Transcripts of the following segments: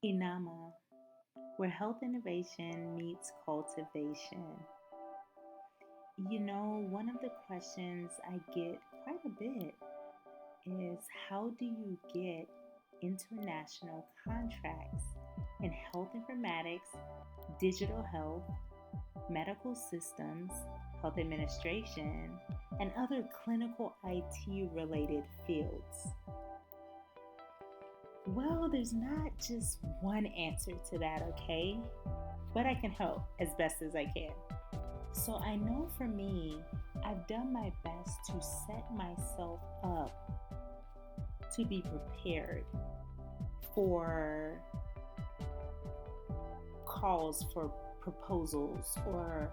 Inama, where health innovation meets cultivation. One of the questions I get quite a bit is how do you get international contracts in health informatics, digital health, medical systems, health administration, and other clinical IT related fields? Well, there's not just one answer to that, okay? But I can help as best as I can. So I know for me, I've done my best to set myself up to be prepared for calls for proposals or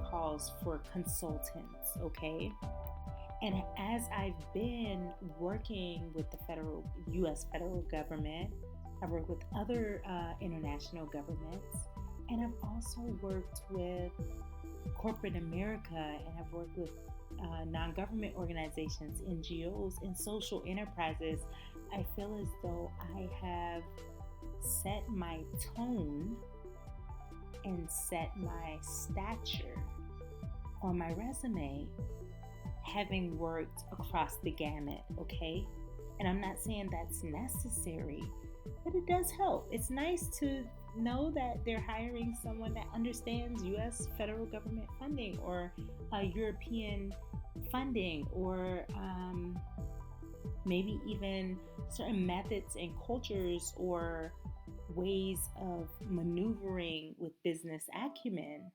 calls for consultants, okay? And as I've been working with the US federal government, I've worked with other international governments, and I've also worked with corporate America, and I've worked with non government organizations, NGOs, and social enterprises. I feel as though I have set my tone and set my stature on my resume, having worked across the gamut, okay? And I'm not saying that's necessary, but it does help. It's nice to know that they're hiring someone that understands US federal government funding or European funding or maybe even certain methods and cultures or ways of maneuvering with business acumen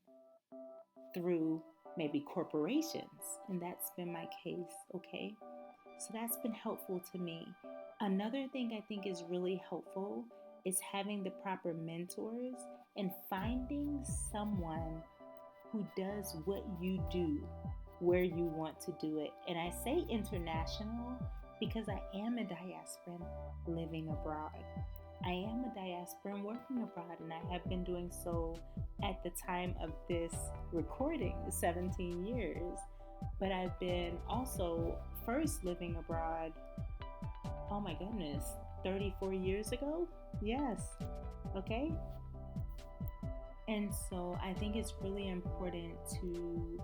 through maybe corporations. And that's been my case, okay? So that's been helpful to me. Another thing I think is really helpful is having the proper mentors and finding someone who does what you do where you want to do it. And I say international because I am a diasporan living abroad. I am a diasporan working abroad, and I have been doing so at the time of this recording, 17 years. But I've been also first living abroad, oh my goodness, 34 years ago? Yes. Okay. And so I think it's really important to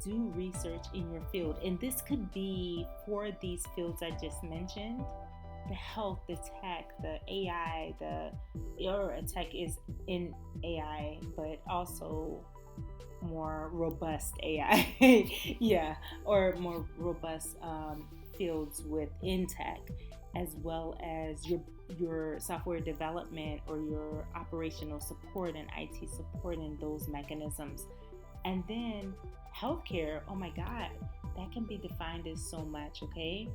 do research in your field. And this could be for these fields I just mentioned: the health, the tech, the AI, or tech is in AI, but also more robust AI. Yeah, or more robust fields within tech, as well as your software development or your operational support and IT support in those mechanisms. And then healthcare, oh my God, that can be defined as so much, okay?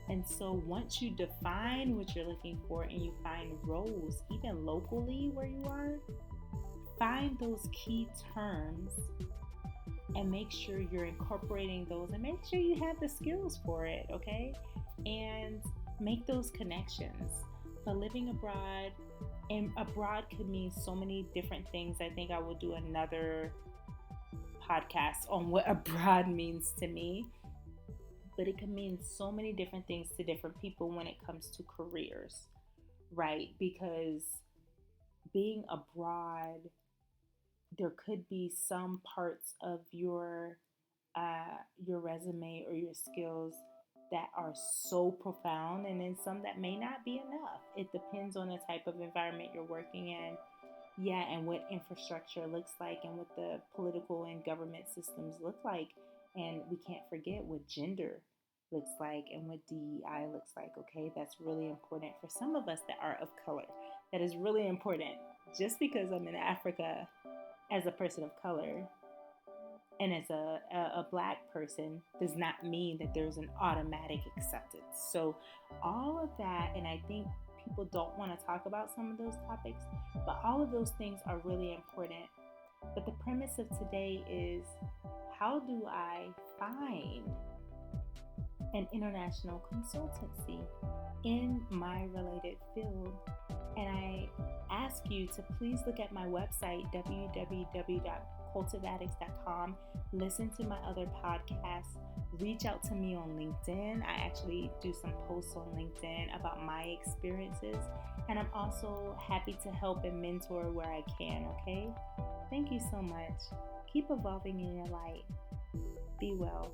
And so once you define what you're looking for and you find roles, even locally where you are, find those key terms and make sure you're incorporating those and make sure you have the skills for it, okay? And make those connections. But living abroad, and abroad could mean so many different things. I think I will do another podcast on what abroad means to me. But it can mean so many different things to different people when it comes to careers, right? Because being abroad, there could be some parts of your resume or your skills that are so profound, and then some that may not be enough. It depends on the type of environment you're working in, yeah, and what infrastructure looks like, and what the political and government systems look like. And we can't forget what gender looks like and what DEI looks like, okay? That's really important for some of us that are of color. That is really important. Just because I'm in Africa as a person of color and as a black person does not mean that there's an automatic acceptance. So all of that, and I think people don't want to talk about some of those topics, but all of those things are really important. But the premise of today is, how do I find an international consultancy in my related field? And I ask you to please look at my website, cultivatics.com. Listen to my other podcasts. Reach out to me on LinkedIn. I actually do some posts on LinkedIn about my experiences. And I'm also happy to help and mentor where I can, okay? Thank you so much. Keep evolving in your light. Be well.